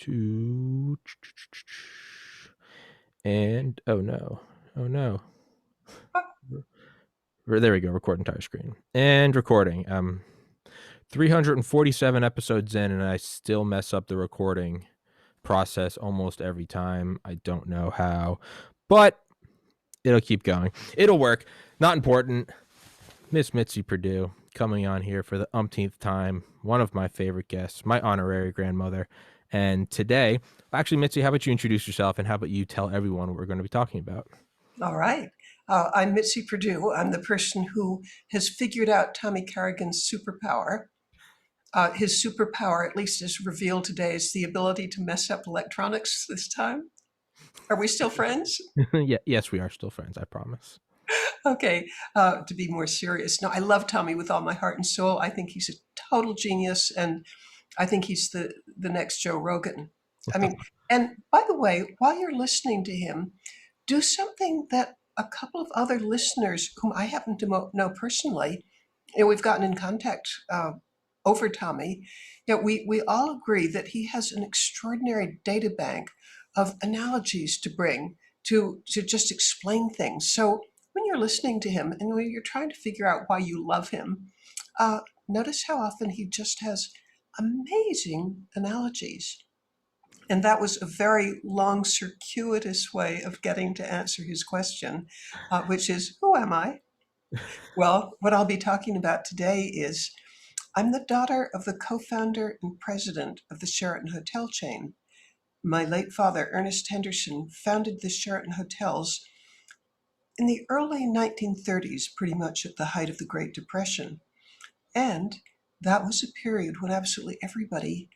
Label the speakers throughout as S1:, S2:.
S1: Two. And oh no. Oh no. There we go. Record entire screen. And recording. 347 episodes in, and I still mess up the recording process almost every time. I don't know how, but it'll keep going. It'll work. Not important. Miss Mitzi Purdue coming on here for the umpteenth time. One of my favorite guests, my honorary grandmother. And today, actually, Mitzi, how about you introduce yourself and how about you tell everyone what we're going to be talking about?
S2: All right. I'm Mitzi Purdue. I'm the person who has figured out Tommy Carrigan's superpower. His superpower, at least as revealed today, is the ability to mess up electronics this time. Are we still friends?
S1: Yeah, yes, we are still friends, I promise.
S2: Okay, to be more serious. No, I love Tommy with all my heart and soul. I think he's a total genius, and I think he's the next Joe Rogan. I mean, and by the way, while you're listening to him, do something that a couple of other listeners whom I happen to know personally, we've gotten in contact over Tommy. We all agree that he has an extraordinary data bank of analogies to bring to just explain things. So when you're listening to him and when you're trying to figure out why you love him, notice how often he just has amazing analogies. And that was a very long, circuitous way of getting to answer his question, which is, who am I? Well, what I'll be talking about today is I'm the daughter of the co-founder and president of the Sheraton Hotel chain. My late father, Ernest Henderson, founded the Sheraton Hotels in the early 1930s, pretty much at the height of the Great Depression. And that was a period when absolutely everybody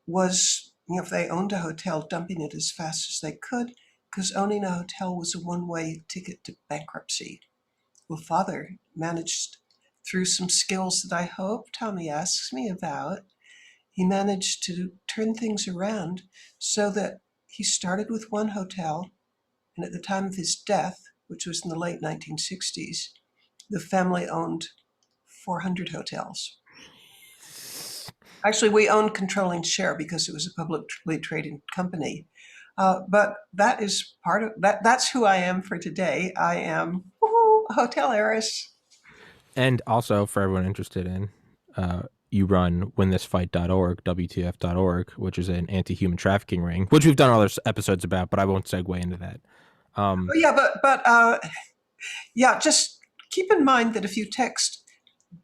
S2: was, if they owned a hotel, dumping it as fast as they could, because owning a hotel was a one-way ticket to bankruptcy. Well, Father managed, through some skills that I hope Tommy asks me about, he managed to turn things around so that he started with one hotel, and at the time of his death, which was in the late 1960s, the family owned 400 hotels. Actually, we owned controlling share because it was a publicly traded company. But that is part of that. That's who I am for today. I am a hotel heiress.
S1: And also, for everyone interested in, you run winthisfight.org, WTF.org, which is an anti-human trafficking ring, which we've done other episodes about, but I won't segue into that.
S2: Oh, yeah, yeah, just keep in mind that if you text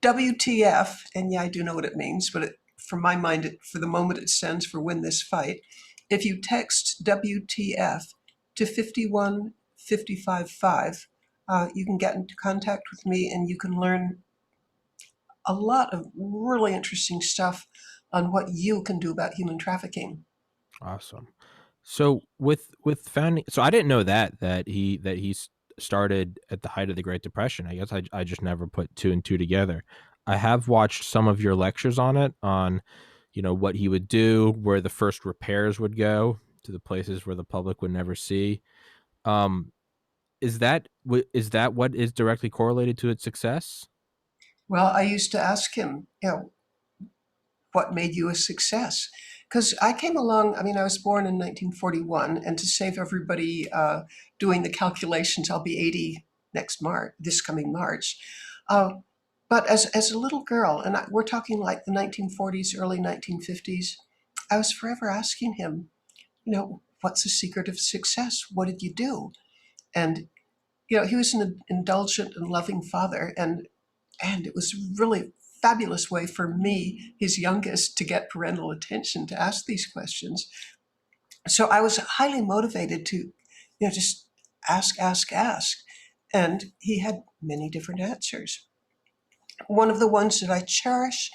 S2: WTF, and yeah, I do know what it means, but for my mind, for the moment, it stands for win this fight. If you text WTF to 51555, you can get into contact with me and you can learn a lot of really interesting stuff on what you can do about human trafficking.
S1: Awesome. So with founding, so I didn't know that he started at the height of the Great Depression. I guess I just never put two and two together. I have watched some of your lectures on it, on what he would do, where the first repairs would go to the places where the public would never see. Um, is that what is directly correlated to its success?
S2: Well, I used to ask him, what made you a success? Because I came along, I mean, I was born in 1941, and to save everybody doing the calculations, I'll be 80 this coming March. Uh, but as a little girl, and we're talking like the 1940s, early 1950s, I was forever asking him, what's the secret of success? What did you do? And, he was an indulgent and loving father, and it was really fabulous way for me, his youngest, to get parental attention to ask these questions. So I was highly motivated to, just ask. And he had many different answers. One of the ones that I cherish,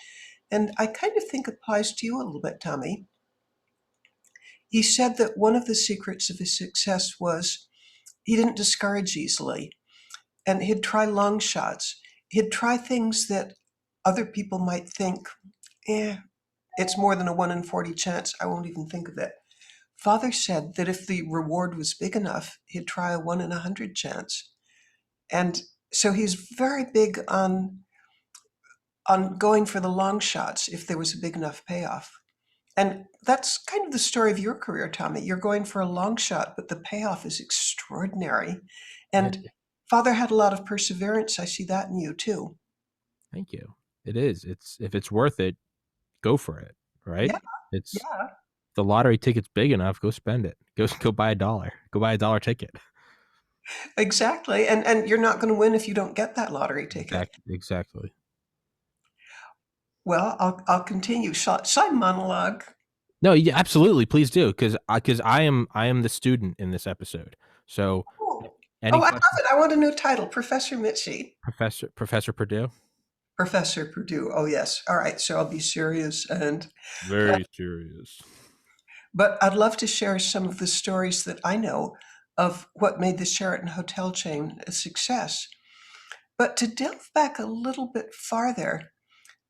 S2: and I kind of think applies to you a little bit, Tommy, he said that one of the secrets of his success was he didn't discourage easily, and he'd try long shots. He'd try things that other people might think, it's more than a 1 in 40 chance, I won't even think of it. Father said that if the reward was big enough, he'd try a 1 in 100 chance. And so he's very big on going for the long shots if there was a big enough payoff. And that's kind of the story of your career, Tommy. You're going for a long shot, but the payoff is extraordinary.
S1: Yeah,
S2: And Father had a lot of perseverance. I see that in you too.
S1: thank you. It is. It's if it's worth it, go for it. Right?
S2: Yeah,
S1: It's
S2: yeah,
S1: the lottery ticket's big enough. Go spend it. Go buy a dollar. Go buy a dollar ticket.
S2: exactly. And you're not going to win if you don't get that lottery ticket.
S1: Exactly.
S2: Well, I'll continue. Shall I monologue?
S1: No, yeah, absolutely. Please do, because I am the student in this episode. So
S2: Oh,
S1: any
S2: oh, I love
S1: questions,
S2: it. I want a new title, Professor Mitzi.
S1: Professor Purdue?
S2: Professor Purdue. Oh, yes. All right. So I'll be serious.
S1: Very serious.
S2: But I'd love to share some of the stories that I know of what made the Sheraton hotel chain a success. But to delve back a little bit farther,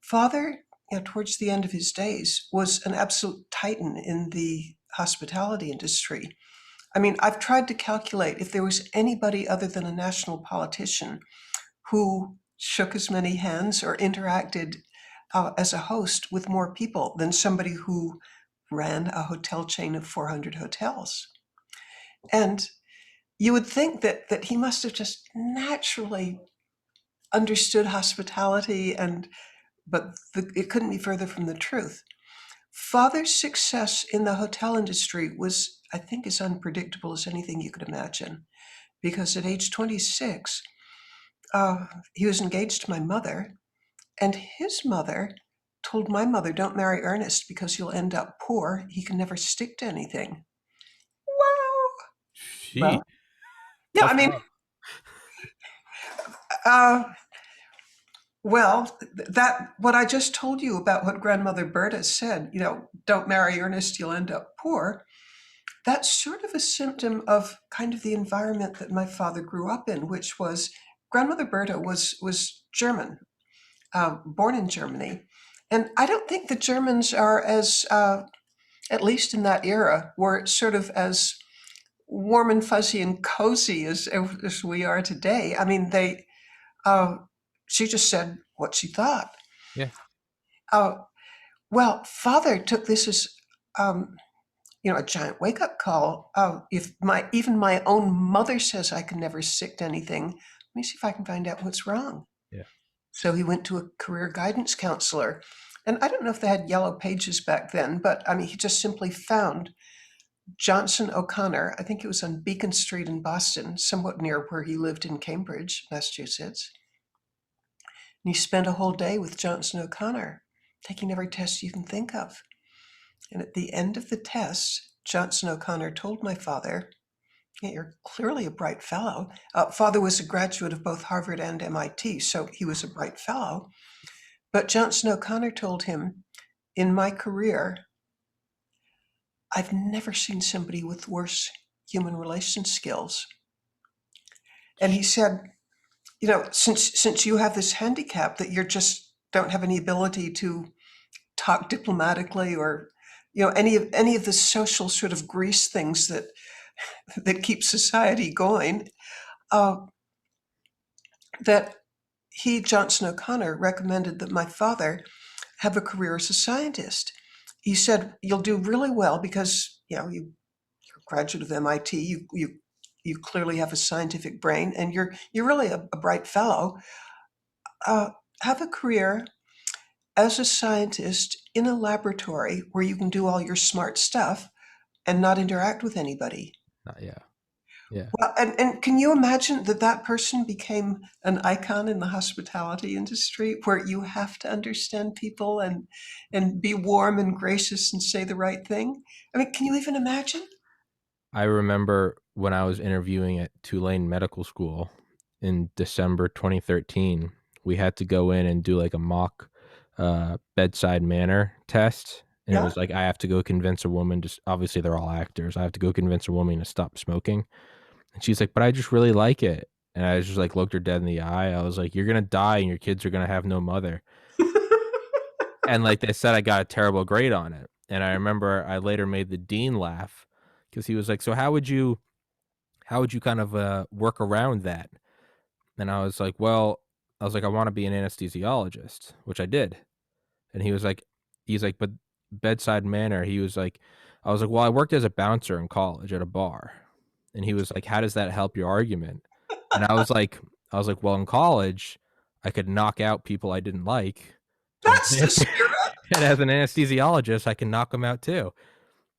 S2: Father, towards the end of his days, was an absolute titan in the hospitality industry. I mean, I've tried to calculate if there was anybody other than a national politician who shook as many hands or interacted as a host with more people than somebody who ran a hotel chain of 400 hotels. And you would think that he must have just naturally understood hospitality, but it couldn't be further from the truth. Father's success in the hotel industry was, I think, as unpredictable as anything you could imagine. Because at age 26, he was engaged to my mother, and his mother told my mother, "Don't marry Ernest because you'll end up poor. He can never stick to anything." Wow.
S1: She
S2: Well, yeah, I
S1: tough
S2: mean,
S1: love.
S2: uh, well, that what I just told you about what grandmother Berta said, don't marry Ernest, you'll end up poor. That's sort of a symptom of kind of the environment that my father grew up in, which was grandmother Berta was German, born in Germany, and I don't think the Germans are as, at least in that era, were sort of as warm and fuzzy and cozy as we are today. I mean, uh, she just said what she thought.
S1: Yeah.
S2: Uh, well, father took this as, um, a giant wake up call. If even my own mother says I can never stick to anything, let me see if I can find out what's wrong.
S1: Yeah.
S2: So he went to a career guidance counselor. And I don't know if they had yellow pages back then, but I mean, he just simply found Johnson O'Connor. I think it was on Beacon Street in Boston, somewhat near where he lived in Cambridge, Massachusetts. And he spent a whole day with Johnson O'Connor, taking every test you can think of. And at the end of the test, Johnson O'Connor told my father, "Yeah, you're clearly a bright fellow." Father was a graduate of both Harvard and MIT, so he was a bright fellow. But Johnson O'Connor told him, "In my career, I've never seen somebody with worse human relation skills." And he said, since you have this handicap that you're just don't have any ability to talk diplomatically or any of the social sort of grease things that keep society going, uh, that he, Johnson O'Connor, recommended that my father have a career as a scientist. He said, "You'll do really well because you're a graduate of MIT. You clearly have a scientific brain, and you're really a bright fellow. Uh, have a career as a scientist in a laboratory where you can do all your smart stuff and not interact with anybody."
S1: Yeah. Yeah.
S2: Well, and can you imagine that person became an icon in the hospitality industry where you have to understand people and be warm and gracious and say the right thing? I mean, can you even imagine?
S1: I remember when I was interviewing at Tulane Medical School in December 2013, we had to go in and do like a mock bedside manner test. And it
S2: Yeah.
S1: was like, I have to go convince a woman, just obviously they're all actors. I have to go convince a woman to stop smoking. And she's like, but I just really like it. And I just like looked her dead in the eye. I was like, you're going to die and your kids are going to have no mother. And like they said, I got a terrible grade on it. And I remember I later made the dean laugh because he was like, so how would you kind of work around that? And I was like, well, I was like, I want to be an anesthesiologist, which I did. And he's like, but bedside manner, he was like, I was like, well, I worked as a bouncer in college at a bar. And he was like, how does that help your argument? And I was like, well, in college, I could knock out people I didn't like. And
S2: That's the spirit.
S1: and as an anesthesiologist, I can knock them out too.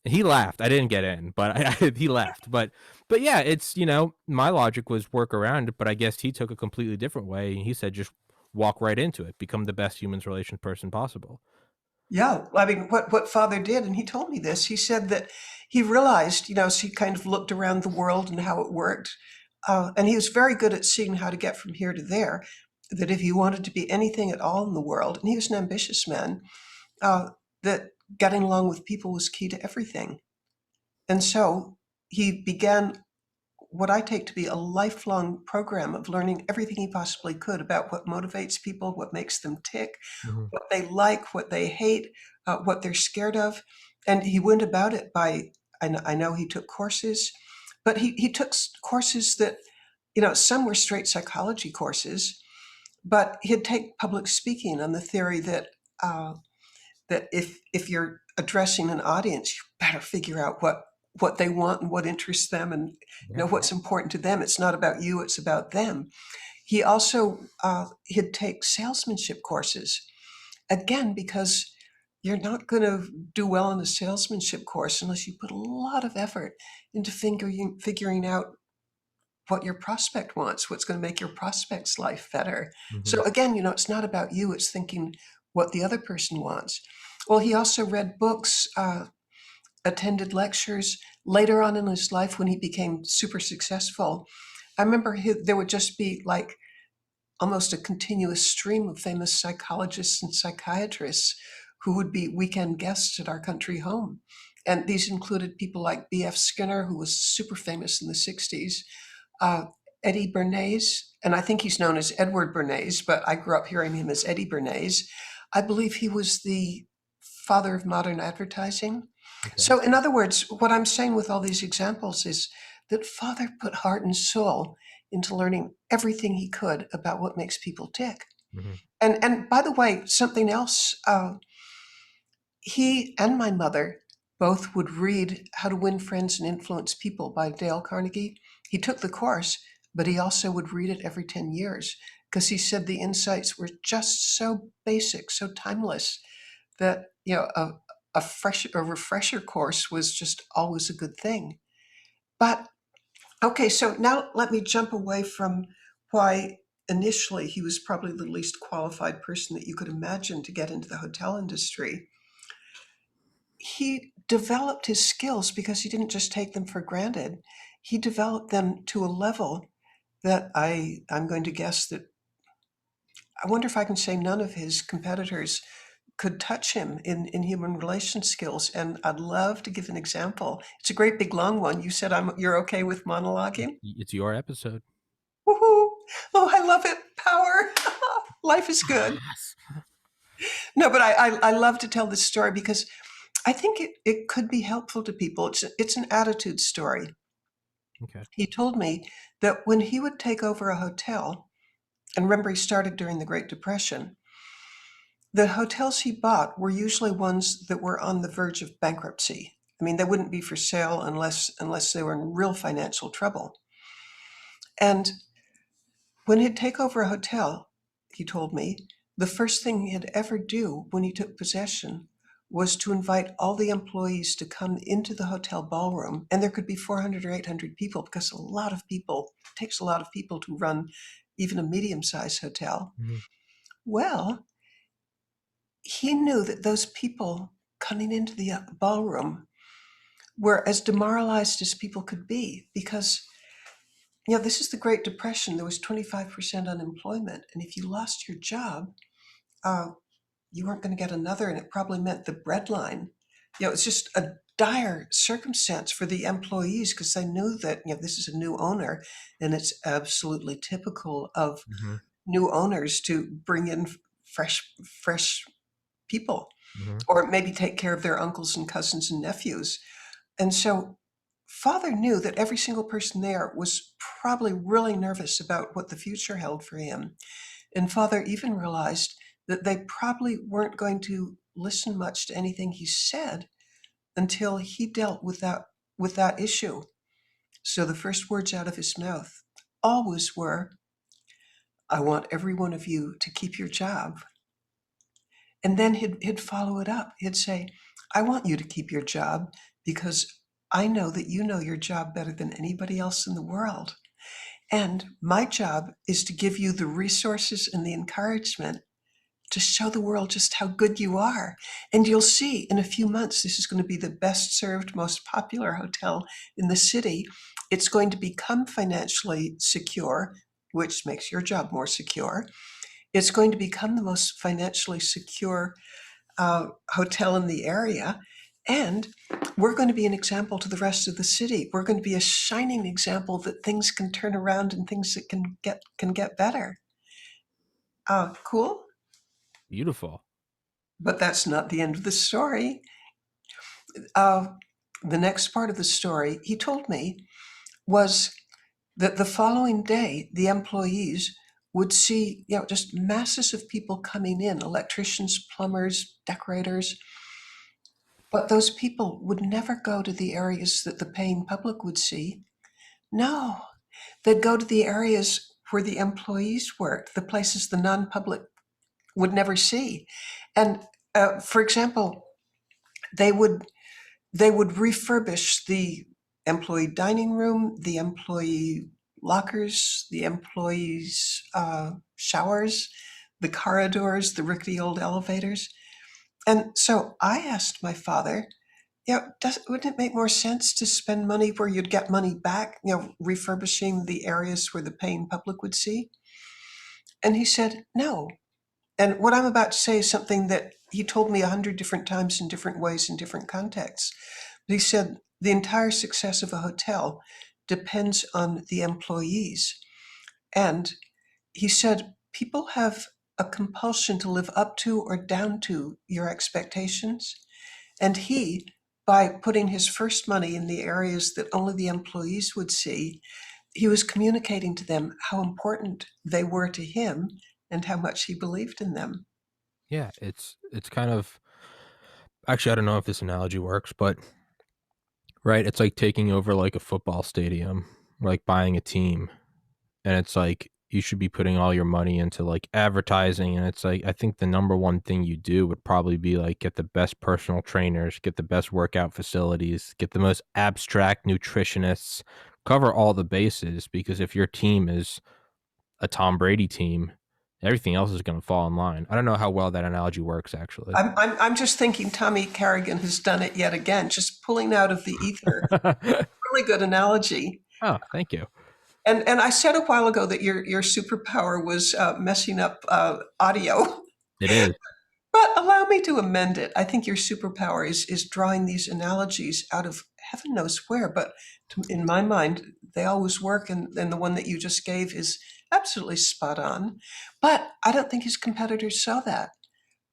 S1: He laughed. I didn't get in, but he laughed. But yeah, it's, my logic was work around it, but I guess he took a completely different way. He said just walk right into it, become the best humans relations person possible.
S2: Yeah, I mean, what Father did, and he told me this. He said that he realized, as he kind of looked around the world and how it worked, and he was very good at seeing how to get from here to there. That if he wanted to be anything at all in the world, and he was an ambitious man, uh, that getting along with people was key to everything. And so he began what I take to be a lifelong program of learning everything he possibly could about what motivates people, what makes them tick,
S1: Hmm.
S2: what they like, what they hate, what they're scared of. And he went about it by, I know he took courses, but he took courses that, some were straight psychology courses, but he'd take public speaking on the theory that that if you're addressing an audience, you better figure out what they want and what interests them, and
S1: Yeah.
S2: what's important to them. It's not about you; it's about them. He also he'd take salesmanship courses again because you're not going to do well in a salesmanship course unless you put a lot of effort into figuring out what your prospect wants, what's going to make your prospect's life better.
S1: Hmm.
S2: So again, it's not about you, it's thinking what the other person wants. Well, he also read books, attended lectures. Later on in his life, when he became super successful, I remember there would just be like almost a continuous stream of famous psychologists and psychiatrists who would be weekend guests at our country home. And these included people like B.F. Skinner, who was super famous in the 60s, uh, Eddie Bernays, and I think he's known as Edward Bernays, but I grew up hearing him as Eddie Bernays. I believe he was the father of modern advertising.
S1: Okay.
S2: So, in other words, what I'm saying with all these examples is that Father put heart and soul into learning everything he could about what makes people tick.
S1: Hmm.
S2: And by the way, something else, he and my mother both would read How to Win Friends and Influence People by Dale Carnegie. He took the course, but he also would read it every 10 years because he said the insights were just so basic, so timeless that, a refresher course was just always a good thing. But okay, so now let me jump away from why initially he was probably the least qualified person that you could imagine to get into the hotel industry. He developed his skills because he didn't just take them for granted. He developed them to a level that I'm going to guess that I wonder if I can say none of his competitors could touch him in human relations skills. And I'd love to give an example. It's a great big long one. You said you're okay with monologuing?
S1: It's your episode.
S2: Woohoo! Oh, I love it. Power. Life is good.
S1: Yes.
S2: No, but I love to tell this story because I think it could be helpful to people. It's an attitude story.
S1: Okay.
S2: He told me that when he would take over a hotel, and remember he started during the Great Depression, the hotels he bought were usually ones that were on the verge of bankruptcy. I mean, they wouldn't be for sale unless they were in real financial trouble. And when he'd take over a hotel, he told me, the first thing he'd ever do when he took possession was to invite all the employees to come into the hotel ballroom. And there could be 400 or 800 people because it takes a lot of people to run even a medium-sized hotel.
S1: Hmm.
S2: Well, he knew that those people coming into the ballroom were as demoralized as people could be because this is the Great Depression. There was 25% unemployment. And if you lost your job, uh, you weren't going to get another. And it probably meant the breadline. It's just a dire circumstance for the employees because they knew that, this is a new owner. And it's absolutely typical of
S1: Hmm.
S2: new owners to bring in fresh people
S1: Hmm.
S2: or maybe take care of their uncles and cousins and nephews. And so Father knew that every single person there was probably really nervous about what the future held for him. And Father even realized that they probably weren't going to listen much to anything he said until he dealt with that issue. So the first words out of his mouth always were, "I want every one of you to keep your job." And then he'd follow it up. He'd say, "I want you to keep your job because I know that you know your job better than anybody else in the world. And my job is to give you the resources and the encouragement to show the world just how good you are. And you'll see in a few months, this is going to be the best served, most popular hotel in the city. It's going to become financially secure, which makes your job more secure. It's going to become the most financially secure hotel in the area. And we're going to be an example to the rest of the city. We're going to be a shining example that things can turn around and things that can get better." Cool.
S1: Beautiful.
S2: But that's not the end of the story. Uh, the next part of the story he told me was that the following day, the employees would see, just masses of people coming in, electricians, plumbers, decorators, but those people would never go to the areas that the paying public would see. No, they'd go to the areas where the employees worked, the places the non-public would never see. And for example, they would refurbish the employee dining room, the employee lockers, the employees' showers, the corridors, the rickety old elevators. And so I asked my father, wouldn't it make more sense to spend money where you'd get money back, refurbishing the areas where the paying public would see? And he said, no. And what I'm about to say is something that he told me 100 different times in different ways in different contexts. But he said the entire success of a hotel depends on the employees. And he said people have a compulsion to live up to or down to your expectations. And he, by putting his first money in the areas that only the employees would see, he was communicating to them how important they were to him and how much he believed in them.
S1: Yeah, it's kind of, actually, I don't know if this analogy works, but right, it's like taking over like a football stadium, like buying a team, and it's like you should be putting all your money into like advertising, and it's like I think the number one thing you do would probably be like get the best personal trainers, get the best workout facilities, get the most abstract nutritionists, cover all the bases, because if your team is a Tom Brady team, everything else is going to fall in line. I don't know how well that analogy works actually.
S2: I'm just thinking Tommy Carrigan has done it yet again, just pulling out of the ether. Really good analogy.
S1: Oh, thank you.
S2: And I said a while ago that your superpower was messing up audio,
S1: It is.
S2: but allow me to amend it. I think your superpower is drawing these analogies out of heaven knows where, but in my mind, they always work, and the one that you just gave is absolutely spot on. But I don't think his competitors saw that.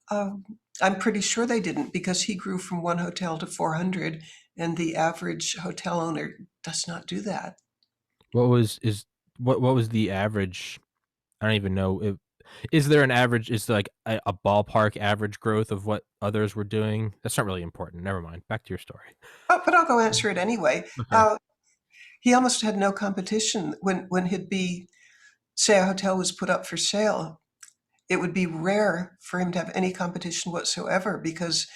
S2: Um, I'm pretty sure they didn't because he grew from one hotel to 400, and the average hotel owner does not do that.
S1: What was is what was the average? I don't even know. Is there an average? Is there like a ballpark average growth of what others were doing? That's not really important. Never mind. Back to your story.
S2: Oh, but I'll go answer it anyway.
S1: Okay.
S2: He almost had no competition when he'd be, say, a hotel was put up for sale. It would be rare for him to have any competition whatsoever because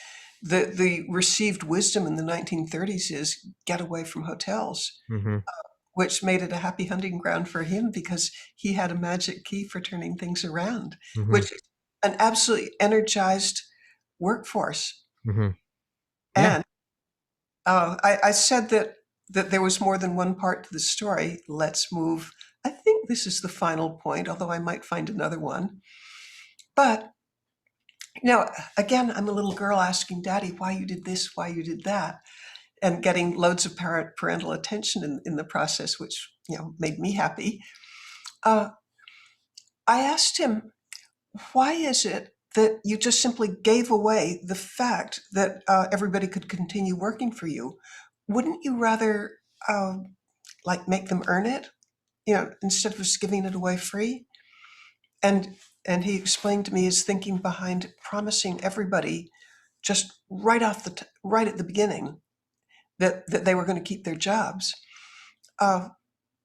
S2: the received wisdom in the 1930s is get away from hotels,
S1: Mm-hmm.
S2: which made it a happy hunting ground for him because he had a magic key for turning things around,
S1: Mm-hmm.
S2: which an absolutely energized workforce.
S1: Mm-hmm. Yeah.
S2: And I said that there was more than one part to the story. Let's move. I think this is the final point, although I might find another one. But again, I'm a little girl asking Daddy why you did this, why you did that, and getting loads of parental attention in the process, which made me happy. Uh, I asked him, why is it that you just simply gave away the fact that everybody could continue working for you? Wouldn't you rather like make them earn it, instead of just giving it away free? And and he explained to me his thinking behind promising everybody just right at the beginning that they were going to keep their jobs. Uh,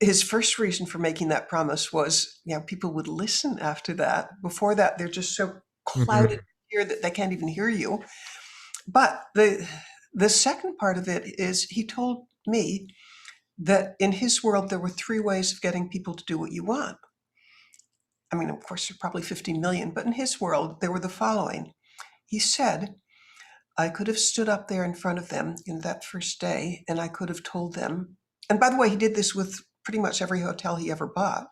S2: his first reason for making that promise was, people would listen after that. Before that, they're just so clouded
S1: Hmm.
S2: here that they can't even hear you. But the second part of it is he told me that in his world there were three ways of getting people to do what you want. I mean, of course, there's probably 50 million, but in his world there were the following. He said, I could have stood up there in front of them in that first day and I could have told them. And by the way, he did this with pretty much every hotel he ever bought.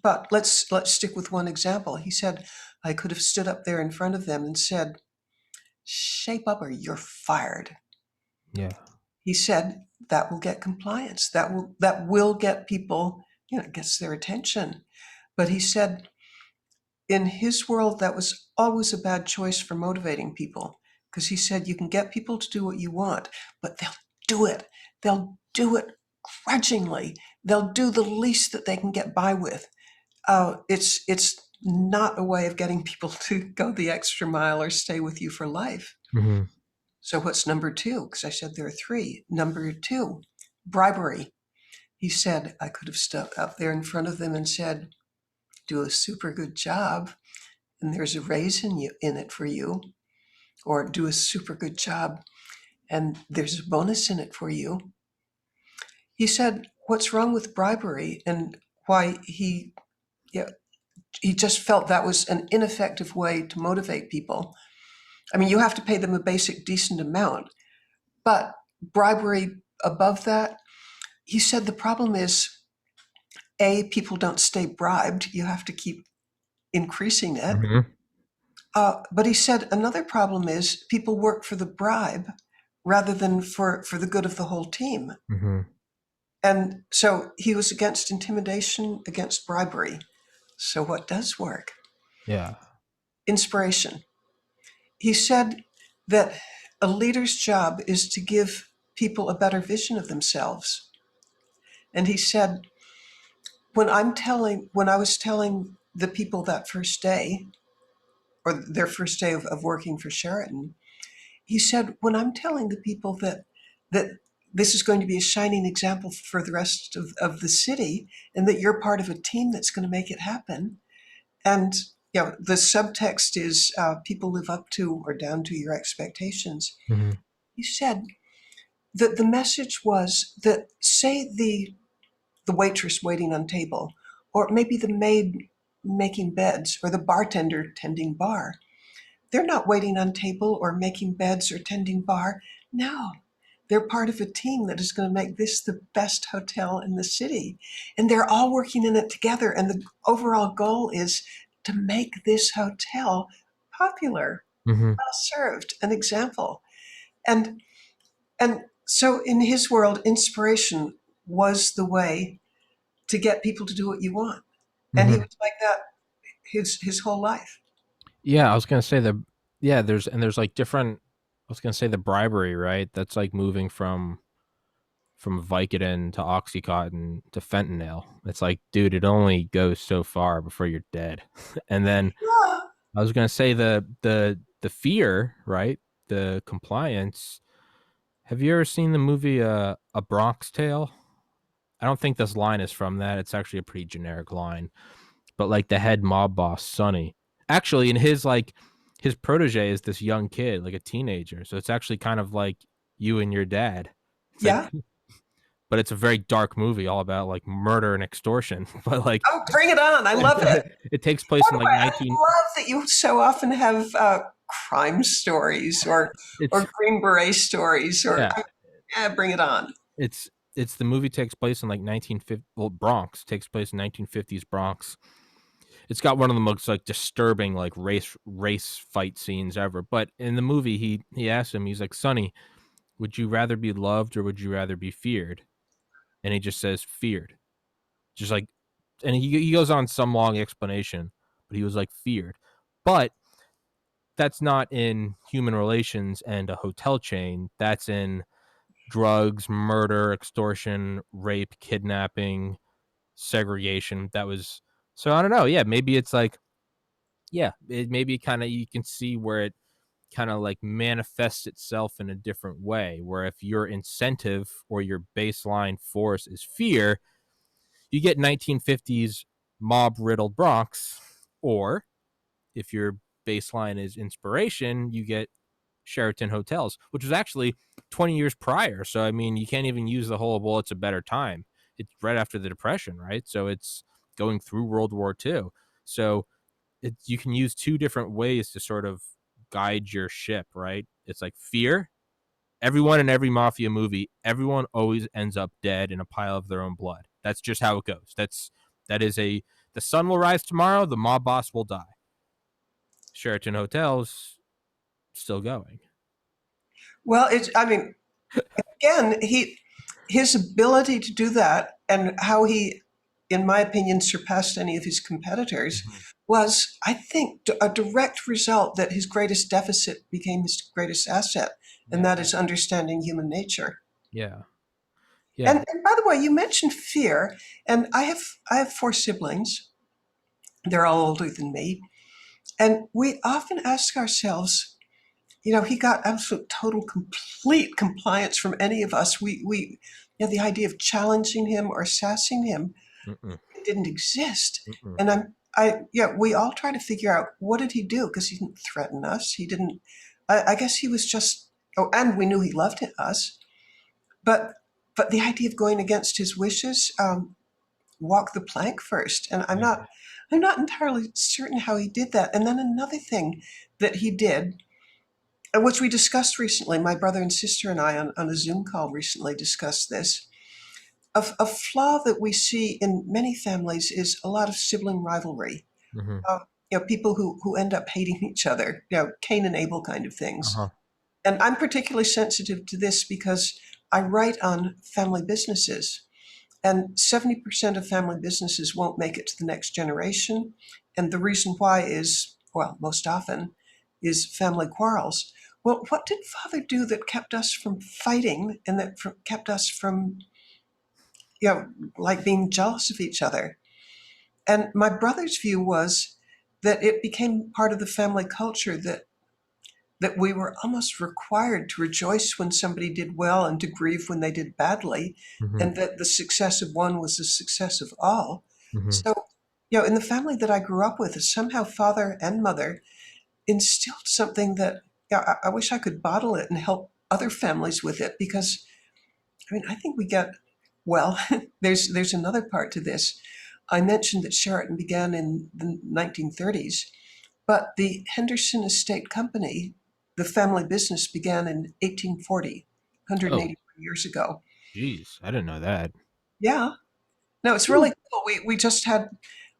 S2: But let's stick with one example. He said, I could have stood up there in front of them and said, shape up or you're fired.
S1: Yeah.
S2: He said that will get compliance. That will get people, it gets their attention. But he said in his world that was always a bad choice for motivating people, because he said you can get people to do what you want, but they'll do it. They'll do it grudgingly. They'll do the least that they can get by with. It's not a way of getting people to go the extra mile or stay with you for life.
S1: Hmm.
S2: So what's number two? Because I said there are three. Number two, bribery. He said I could have stood up there in front of them and said, do a super good job, and there's a raise in it for you, or do a super good job and there's a bonus in it for you. He said what's wrong with bribery and why yeah, he just felt that was an ineffective way to motivate people. I mean, you have to pay them a basic decent amount, but bribery above that, he said the problem is, A, people don't stay bribed. You have to keep increasing it.
S1: Hmm.
S2: But he said another problem is people work for the bribe rather than for the good of the whole team.
S1: Hmm.
S2: And so he was against intimidation, against bribery. So what does work?
S1: Yeah.
S2: Inspiration. He said that a leader's job is to give people a better vision of themselves. And he said, when I was telling the people that first day, or their first day of working for Sheraton, he said, when I'm telling the people that this is going to be a shining example for the rest of the city, and that you're part of a team that's going to make it happen. And the subtext is people live up to or down to your expectations.
S1: Hmm.
S2: He said that the message was that, say the waitress waiting on table, or maybe the maid making beds, or the bartender tending bar. They're not waiting on table or making beds or tending bar. No, they're part of a team that is going to make this the best hotel in the city. And they're all working in it together. And the overall goal is to make this hotel popular,
S1: Hmm.
S2: well served, an example. And and so in his world, inspiration was the way to get people to do what you want. And he
S1: Hmm.
S2: was like that his whole life.
S1: Yeah, I was gonna say the yeah, there's like different. I was gonna say the bribery, right? That's like moving from Vicodin to OxyContin to fentanyl. It's like, dude, it only goes so far before you're dead. And then
S2: Yeah.
S1: I was gonna say the fear, right? The compliance. Have you ever seen the movie A Bronx Tale? I don't think this line is from that. It's actually a pretty generic line. But like the head mob boss, Sonny, actually in his protege is this young kid, like a teenager. So it's actually kind of like you and your dad. It's like,
S2: Yeah.
S1: but it's a very dark movie all about like murder and extortion. But like
S2: Oh, bring it on. I love it.
S1: it takes
S2: By
S1: place in
S2: the
S1: like
S2: way, I
S1: 19
S2: love that you so often have crime stories
S1: it's
S2: or Green Beret stories or
S1: yeah,
S2: yeah, bring it on.
S1: it's the movie takes place in like 1950, well, Bronx takes place in 1950s Bronx. It's got one of the most like disturbing like race fight scenes ever. But in the movie he asks him, he's like, Sonny, would you rather be loved or would you rather be feared? And he just says feared. Just like, and he goes on some long explanation, but he was like feared. But that's not in human relations and a hotel chain. That's in drugs, murder, extortion, rape, kidnapping, segregation. That was so I don't know. Yeah, maybe it's like yeah, maybe kind of you can see where it kind of like manifests itself in a different way, where if your incentive or your baseline force is fear, you get 1950s mob riddled Bronx, or if your baseline is inspiration, you get Sheraton hotels, which was actually 20 years prior. So, I mean, you can't even use the whole, well, it's a better time. It's right after the Depression, right? So it's going through World War II. So you can use two different ways to sort of guide your ship, right? It's like fear. Everyone in every mafia movie, everyone always ends up dead in a pile of their own blood. That's just how it goes. That is a the sun will rise tomorrow, the mob boss will die. Sheraton Hotels still going.
S2: Well, it's, I mean, again, his ability to do that and how he, in my opinion, surpassed any of his competitors
S1: Mm-hmm.
S2: was, I think, a direct result that his greatest deficit became his greatest asset, and
S1: Yeah.
S2: that is understanding human nature.
S1: Yeah. Yeah.
S2: And by the way, you mentioned fear, and I have four siblings. They're all older than me, and we often ask ourselves, he got absolute, total, complete compliance from any of us. The idea of challenging him or sassing him,
S1: Mm-mm.
S2: it didn't exist.
S1: Mm-mm.
S2: And we all try to figure out, what did he do? Because he didn't threaten us. He didn't. I guess he was just. Oh, and we knew he loved us. But the idea of going against his wishes, walk the plank first. And I'm
S1: Yeah.
S2: not. I'm not entirely certain how he did that. And then another thing that he did, which we discussed recently, my brother and sister and I on a Zoom call recently discussed this. A flaw that we see in many families is a lot of sibling rivalry.
S1: Mm-hmm.
S2: People who end up hating each other, Cain and Abel kind of things.
S1: Uh-huh.
S2: And I'm particularly sensitive to this because I write on family businesses. And 70% of family businesses won't make it to the next generation. And the reason why is, well, most often, is family quarrels. Well, what did Father do that kept us from fighting and that kept us from, like being jealous of each other? And my brother's view was that it became part of the family culture that we were almost required to rejoice when somebody did well and to grieve when they did badly,
S1: Mm-hmm.
S2: and that the success of one was the success of all.
S1: Mm-hmm.
S2: So, in the family that I grew up with, somehow father and mother instilled something that, I wish I could bottle it and help other families with it, because I think we get, well, there's another part to this. I mentioned that Sheraton began in the 1930s, but the Henderson Estate Company, the family business, began in 1840,
S1: Oh,
S2: 180 years ago.
S1: geez. I didn't know that.
S2: Yeah. No, it's
S1: Ooh.
S2: really cool. We just had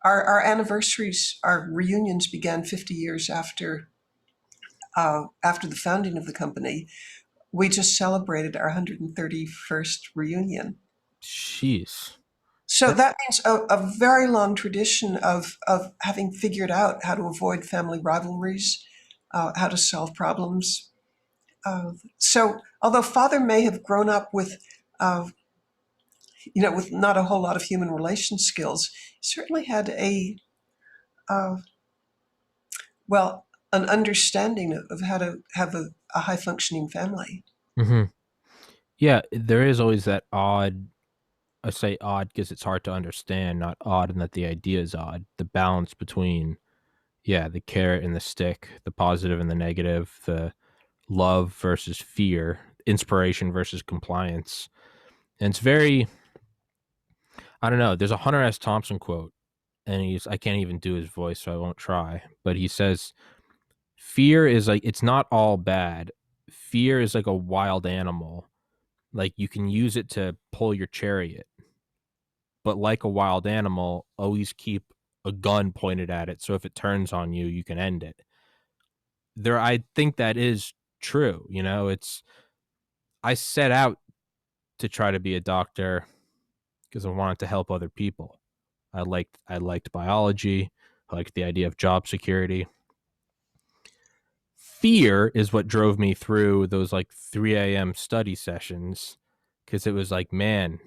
S2: our anniversaries, our reunions began 50 years after the founding of the company. We just celebrated our 131st reunion.
S1: Jeez.
S2: So
S1: That's
S2: that means a very long tradition of having figured out how to avoid family rivalries, how to solve problems. So although Father may have grown up uh, with not a whole lot of human relation skills, he certainly had uh, an understanding of how to have a high functioning family.
S1: mm-hmm. Yeah, there is always that odd. I say odd because it's hard to understand, not odd in that the idea is odd. The balance between, yeah, the carrot and the stick, the positive and the negative, the love versus fear, inspiration versus compliance. And it's very, I don't know. There's a Hunter S. Thompson quote, and I can't even do his voice, so I won't try. But he says, fear is like, it's not all bad. Fear is like a wild animal. Like you can use it to pull your chariot, but like a wild animal, always keep a gun pointed at it. So if it turns on you, you can end it. I think that is true. I set out to try to be a doctor because I wanted to help other people. I liked biology. I liked the idea of job security. Fear is what drove me through those like 3 a.m. study sessions because it was like, man,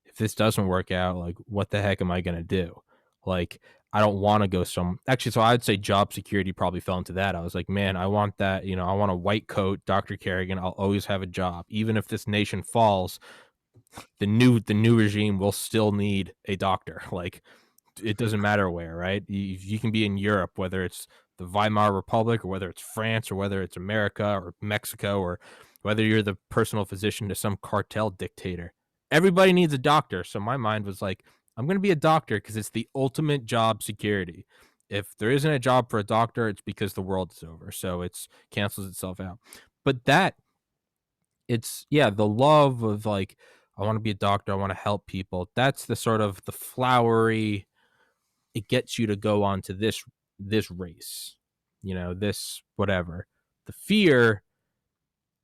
S1: if this doesn't work out, like, what the heck am I going to do? Like, I don't want to go some actually. So I'd say job security probably fell into that. I was like, man, I want that. I want a white coat, Dr. Kerrigan. I'll always have a job, even if this nation falls. The new regime will still need a doctor. Like it doesn't matter where, right? You can be in Europe, whether it's the Weimar Republic or whether it's France or whether it's America or Mexico or whether you're the personal physician to some cartel dictator. Everybody needs a doctor. So my mind was like, I'm going to be a doctor because it's the ultimate job security. If there isn't a job for a doctor, it's because the world is over. So it's cancels itself out. But it's yeah, the love of like, I want to be a doctor. I want to help people. That's the sort of the flowery, it gets you to go on to this race, this whatever. The fear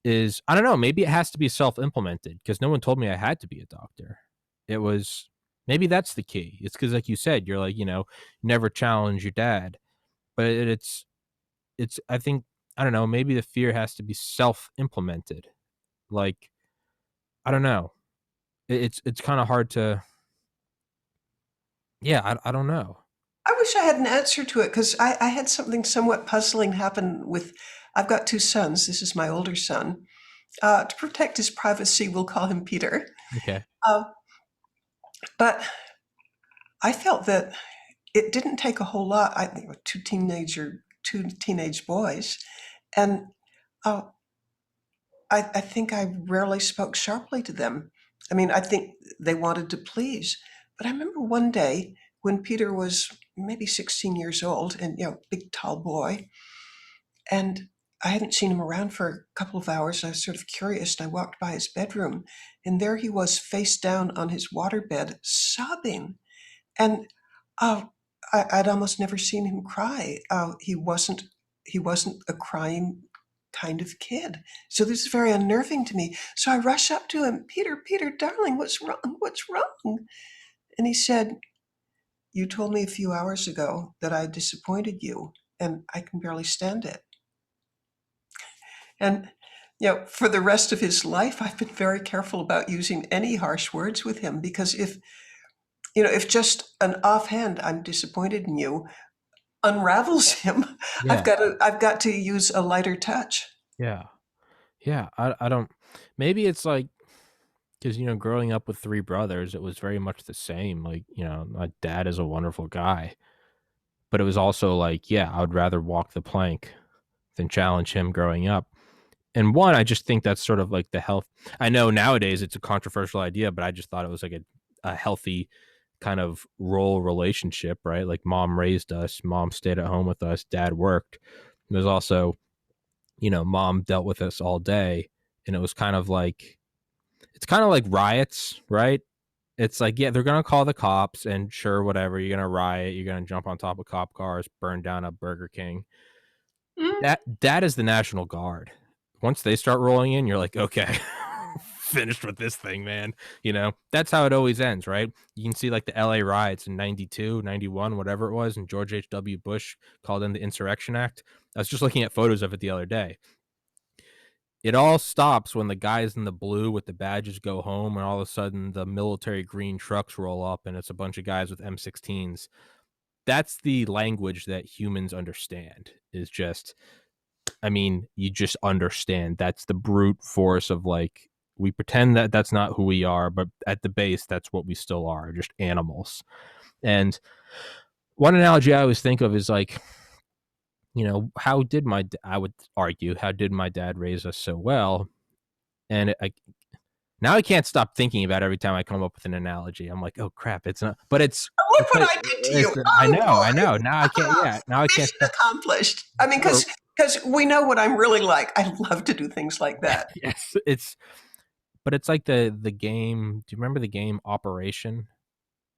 S1: is, I don't know, maybe it has to be self-implemented because no one told me I had to be a doctor. It was, maybe that's the key. It's because like you said, you're like, never challenge your dad. But it's I think, I don't know, maybe the fear has to be self-implemented. Like, I don't know. It's kind of hard to, yeah, I don't know.
S2: I wish I had an answer to it because I had something somewhat puzzling happen with. I've got two sons. This is my older son. To protect his privacy, we'll call him Peter.
S1: Okay.
S2: Uh, but I felt that it didn't take a whole lot. I think two teenage boys, and uh, I think I rarely spoke sharply to them. I mean, I think they wanted to please. But I remember one day when Peter was maybe 16 years old and, big, tall boy, and I hadn't seen him around for a couple of hours. I was sort of curious, and I walked by his bedroom, and there he was face down on his waterbed, sobbing. And uh, I'd almost never seen him cry. He wasn't a crying kind of kid. So this is very unnerving to me. So I rush up to him, Peter, Peter, darling, what's wrong? What's wrong? And he said, you told me a few hours ago that I disappointed you, and I can barely stand it. And for the rest of his life, I've been very careful about using any harsh words with him because if just an offhand "I'm disappointed in you" unravels him, I've
S1: Yeah.
S2: got to use a lighter touch.
S1: Yeah. Yeah. I don't, maybe it's like, because, growing up with three brothers, it was very much the same. Like, my dad is a wonderful guy, but it was also like, yeah, I would rather walk the plank than challenge him growing up. And one, I just think that's sort of like the health. I know nowadays it's a controversial idea, but I just thought it was like a healthy kind of role relationship, right? Like mom raised us, mom stayed at home with us, dad worked. There's also, mom dealt with us all day. And it was kind of like, it's kind of like riots, right? It's like, yeah, they're gonna call the cops, and sure, whatever, you're gonna riot, you're gonna jump on top of cop cars, burn down a Burger King.
S2: Mm.
S1: That is the National Guard. Once they start rolling in, you're like, okay, finished with this thing, man. That's how it always ends, right? You can see like the LA riots in 92, 91, whatever it was, and George H.W. Bush called in the Insurrection Act. I was just looking at photos of it the other day. It all stops when the guys in the blue with the badges go home, and all of a sudden the military green trucks roll up, and it's a bunch of guys with M16s. That's the language that humans understand. Is just, I mean, you just understand. That's the brute force of like, we pretend that that's not who we are, but at the base, that's what we still are, just animals. And one analogy I always think of is like, how did I would argue, how did my dad raise us so well? And now I can't stop thinking about it every time I come up with an analogy. I'm like, oh crap, it's not, but
S2: Look what I did to you.
S1: I
S2: Oh
S1: know, I
S2: boy.
S1: know. Now I can't, yeah, now I can't
S2: Mission
S1: stop.
S2: accomplished. I mean,
S1: Or,
S2: because we know what I'm really like. I love to do things like that.
S1: yes, but it's like the game. Do you remember the game Operation?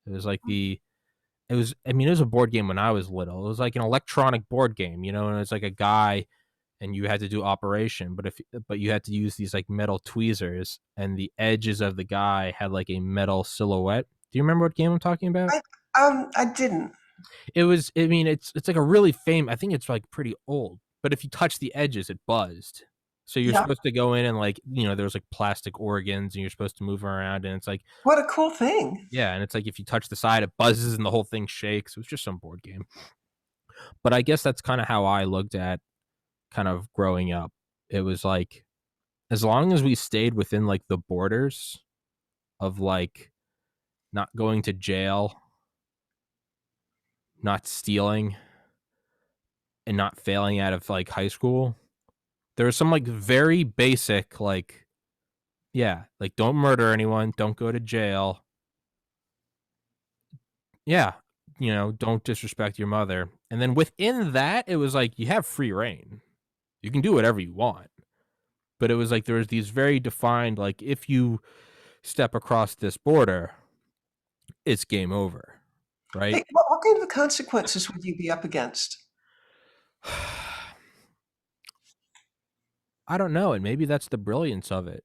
S1: It was like I mean, it was a board game when I was little. It was like an electronic board game, and it's like a guy and you had to do operation, but you had to use these like metal tweezers, and the edges of the guy had like a metal silhouette. Do you remember what game I'm talking about?
S2: I didn't.
S1: It was, I mean, it's like a really famous, I think it's like pretty old, but if you touch the edges, it buzzed. So you're
S2: Yeah.
S1: supposed to go in and like, there's like plastic organs and you're supposed to move around and it's like,
S2: What a cool thing.
S1: yeah, and it's like if you touch the side, it buzzes and the whole thing shakes. It was just some board game. But I guess that's kind of how I looked at kind of growing up. It was like as long as we stayed within like the borders of like not going to jail, not stealing, and not failing out of like high school, there was some like very basic like, yeah, like don't murder anyone, don't go to jail. Yeah, don't disrespect your mother. And then within that, it was like you have free reign. You can do whatever you want. But it was like there was these very defined like if you step across this border, it's game over, right?
S2: Hey, what kind of consequences would you be up against?
S1: I don't know, and maybe that's the brilliance of it.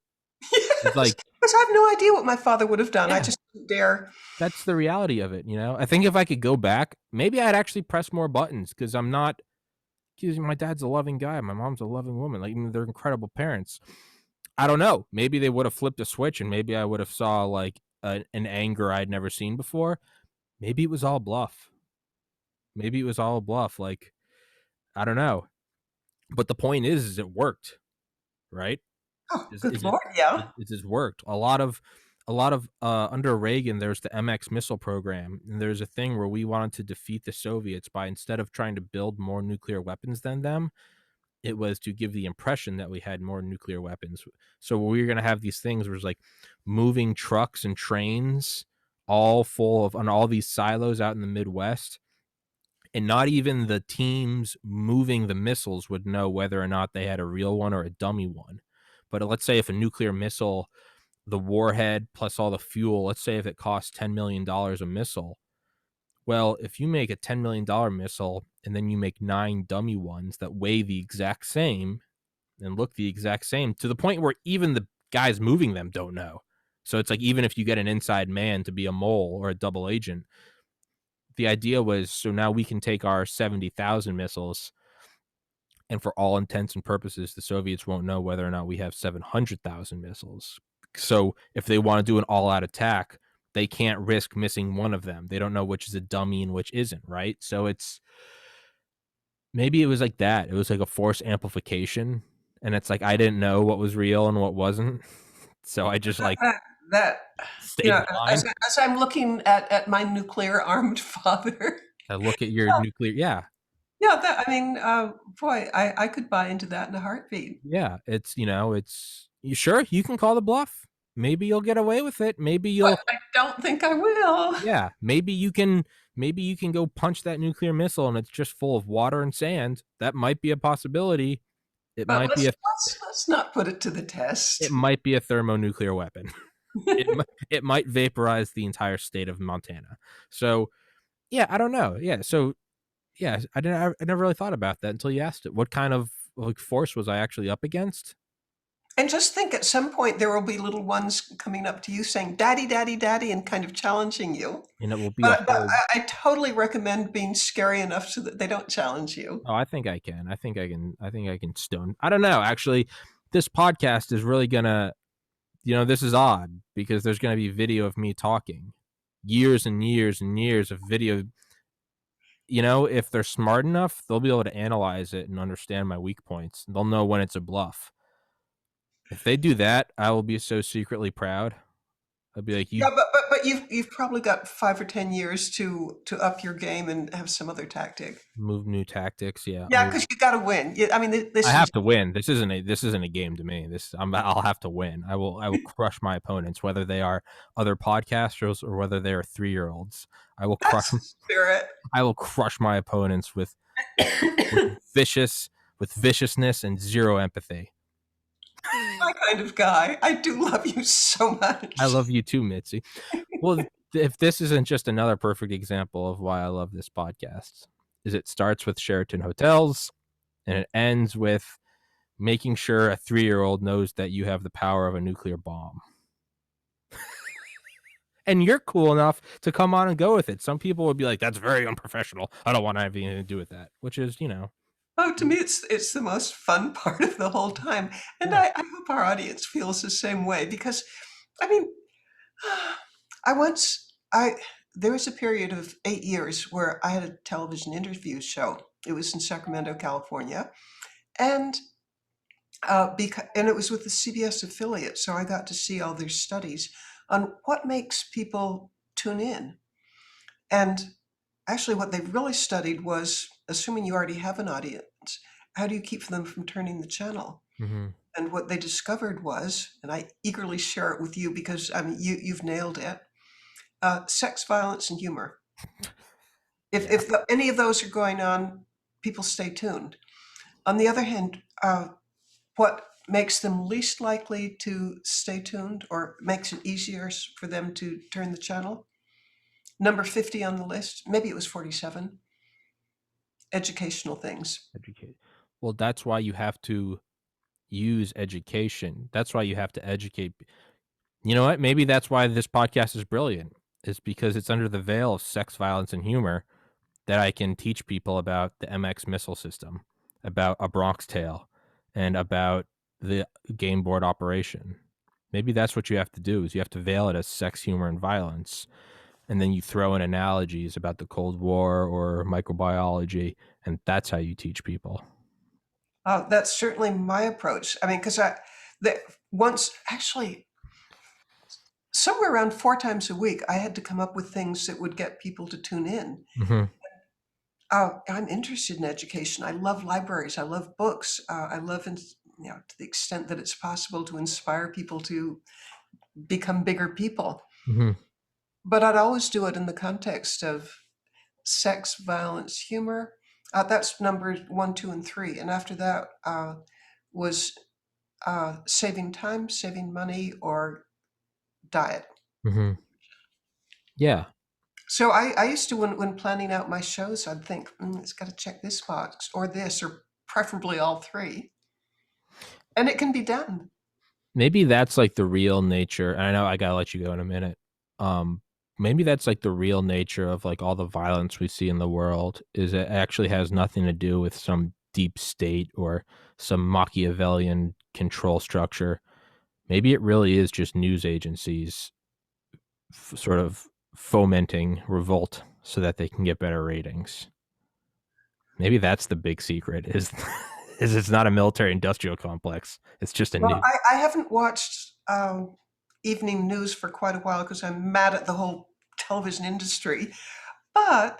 S1: It's
S2: Yes,
S1: like,
S2: because I have no idea what my father would have done. I
S1: yeah,
S2: just didn't dare.
S1: that's the reality of it. I think if I could go back, maybe I'd actually press more buttons because I'm not. Because my dad's a loving guy, my mom's a loving woman. Like they're incredible parents. I don't know. Maybe they would have flipped a switch, and maybe I would have saw like an anger I'd never seen before. Maybe it was all bluff. Maybe it was all bluff. Like I don't know. But the point is it worked, right?
S2: Oh, good
S1: Is it
S2: Lord, yeah.
S1: it has worked. A lot of under Reagan, there's the MX missile program, and there's a thing where we wanted to defeat the Soviets by instead of trying to build more nuclear weapons than them, it was to give the impression that we had more nuclear weapons. So we were going to have these things where it's like moving trucks and trains all full of on all these silos out in the Midwest, and not even the teams moving the missiles would know whether or not they had a real one or a dummy one. But let's say if a nuclear missile, the warhead plus all the fuel, let's say if it costs $10 million a missile. Well, if you make a $10 million missile and then you make 9 dummy ones that weigh the exact same and look the exact same to the point where even the guys moving them don't know. So it's like even if you get an inside man to be a mole or a double agent, the idea was so now we can take our 70,000 missiles and for all intents and purposes, the Soviets won't know whether or not we have 700,000 missiles. So if they want to do an all-out attack, they can't risk missing one of them. They don't know which is a dummy and which isn't, right? So it's maybe it was like that. It was like a force amplification, and it's like I didn't know what was real and what wasn't, so I just like
S2: That, that
S1: stayed in
S2: as,
S1: line.
S2: as I'm looking at my nuclear armed father,
S1: I look at your nuclear, yeah,
S2: yeah, that I mean, boy, I could buy into that in a heartbeat.
S1: yeah. It's you sure you can call the bluff. Maybe you'll get away with it. Maybe
S2: But
S1: you'll
S2: I don't think I will.
S1: Yeah, maybe you can go punch that nuclear missile and it's just full of water and sand. That might be a possibility. It
S2: But
S1: might be
S2: let's not put it to the
S1: it
S2: test.
S1: might be a thermonuclear weapon. It might vaporize the entire state of Montana. So, yeah, I don't know. Yeah, so yeah, I never really thought about that until you asked it. What kind of like force was I actually up against?
S2: And just think at some point there will be little ones coming up to you saying, Daddy, Daddy, Daddy, and kind of challenging you.
S1: And it will be a
S2: But
S1: whole
S2: I totally recommend being scary enough so that they don't challenge you.
S1: Oh, I think I can. I think I can stone. I don't know. Actually, this podcast is really gonna this is odd because there's going to be video of me talking, years and years and years of video. If they're smart enough, they'll be able to analyze it and understand my weak points. They'll know when it's a bluff. If they do that, I will be so secretly proud. I'll be like, you
S2: Yeah, but you've probably got 5 or 10 years to up your game and have some other tactic.
S1: move new tactics. Yeah,
S2: Yeah, because you got to win. I mean,
S1: I
S2: this is
S1: have to win. This isn't a game to me. I'll have to win. I will crush my opponents, whether they are other podcasters or whether they are 3-year-olds. I will crush
S2: that's the spirit.
S1: I will crush my opponents with vicious with viciousness and zero empathy.
S2: My kind of guy. I do love you so
S1: I
S2: much.
S1: love you too, Mitzi. Well, if this isn't just another perfect example of why I love this podcast, is it starts with Sheraton hotels and it ends with making sure a 3-year-old knows that you have the power of a nuclear bomb. And you're cool enough to come on and go with it. Some people would be like, that's very unprofessional. I don't want anything to do with that, which is,
S2: Oh, to me, it's the most fun part of the whole time, and
S1: Yeah.
S2: I hope our audience feels the same way because, I mean, I once I there was a period of 8 years where I had a television interview show. It was in Sacramento, California, and and it was with the CBS affiliate, so I got to see all their studies on what makes people tune in. And actually, what they really studied was, assuming you already have an audience, how do you keep them from turning the channel?
S1: Hmm.
S2: And what they discovered was, and I eagerly share it with you because I mean you've nailed it: sex, violence, and humor.
S1: Yeah.
S2: If any of those are going on, people stay tuned. On the other hand, what makes them least likely to stay tuned or makes it easier for them to turn the channel? Number 50 on the list, maybe it was 47, educational things.
S1: Educate. Well, that's why you have to use education. That's why you have to educate. You know what? Maybe that's why this podcast is brilliant. Is because it's under the veil of sex, violence, and humor that I can teach people about the MX missile system, about a Bronx Tale, and about the game board operation. Maybe that's what you have to do is you have to veil it as sex, humor, and violence. And then you throw in analogies about the Cold War or microbiology, and that's how you teach people.
S2: That's certainly my approach. I mean, because the, once actually somewhere around 4 times a week, I had to come up with things that would get people to tune in.
S1: Hmm.
S2: I'm interested in education. I love libraries. I love books. I love, to the extent that it's possible, to inspire people to become bigger people.
S1: Hmm.
S2: But I'd always do it in the context of sex, violence, humor. That's numbers 1, 2, and 3. And after that was saving time, saving money, or diet.
S1: Hmm. Yeah.
S2: So I used to, when planning out my shows, I'd think, it's got to check this box or this, or preferably all three. And it can be done.
S1: Maybe that's like the real nature. And I know I gotta let you go in a minute. Um, Maybe that's like the real nature of like all the violence we see in the world is it actually has nothing to do with some deep state or some Machiavellian control structure. Maybe it really is just news agencies sort of fomenting revolt so that they can get better ratings. Maybe that's the big secret is is it's not a military industrial complex. It's just a
S2: Well,
S1: new.
S2: I haven't watched evening news for quite a while because I'm mad at the whole television industry. But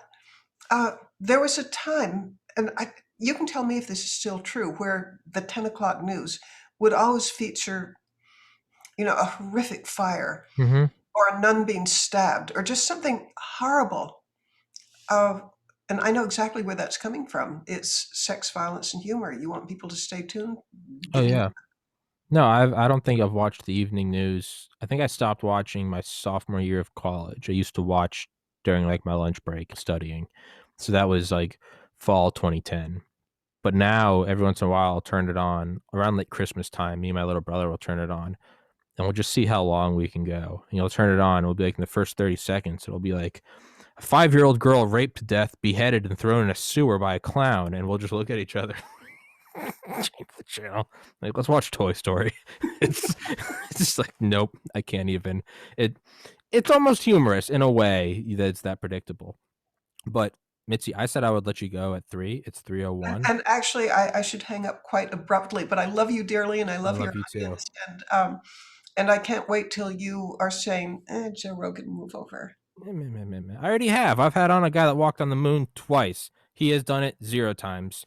S2: there was a time, and you can tell me if this is still true, where the 10 o'clock news would always feature, a horrific fire
S1: Mhm.
S2: or a nun being stabbed or just something horrible. Uh, and I know exactly where that's coming from. It's sex, violence, and humor. You want people to stay tuned?
S1: Oh
S2: Give me.
S1: yeah. No, I don't think I've watched the evening news. I think I stopped watching my sophomore year of college. I used to watch during like my lunch break studying. So that was like fall 2010. But now every once in a while I'll turn it on around like Christmas time. Me and my little brother will turn it on and we'll just see how long we can go. And you'll turn it on. It'll be like in the first 30 seconds. It'll be like a 5-year-old girl raped to death, beheaded, and thrown in a sewer by a clown. And we'll just look at each other. Change the channel. Like, let's watch Toy Story. It's it's just like, nope, I can't even. It it's almost humorous in a way that's that predictable. But Mitzi, I said I would let you go at 3. It's 3:01.
S2: And actually, I should hang up quite abruptly, but I love you dearly and I
S1: I
S2: love your
S1: love you too.
S2: audience. And I can't wait till you are saying, Joe Rogan, move over.
S1: I already have. I've had on a guy that walked on the moon twice. He has done it 0 times.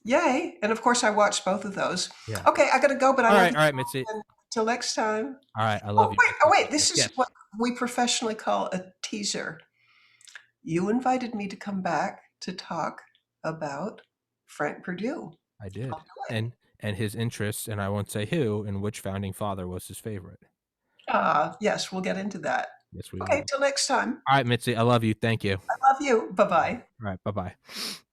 S2: Yay. And of course, I watched both of those.
S1: Yeah.
S2: Okay, I got to go, but I love you.
S1: All right, Mitzi.
S2: And till next time.
S1: All right, I love
S2: Oh,
S1: you.
S2: wait.
S1: We'll
S2: Oh,
S1: talk
S2: wait.
S1: next time.
S2: This is
S1: Yes,
S2: what we professionally call a teaser. You invited me to come back to talk about Frank Purdue.
S1: I did.
S2: I'll do it.
S1: And his interests, and I won't say who, and which founding father was his favorite.
S2: Yes, we'll get into that.
S1: Yes, we
S2: Okay,
S1: will.
S2: till next time.
S1: All right, Mitzi, I love you. Thank you.
S2: I love you. Bye bye.
S1: All right, bye bye.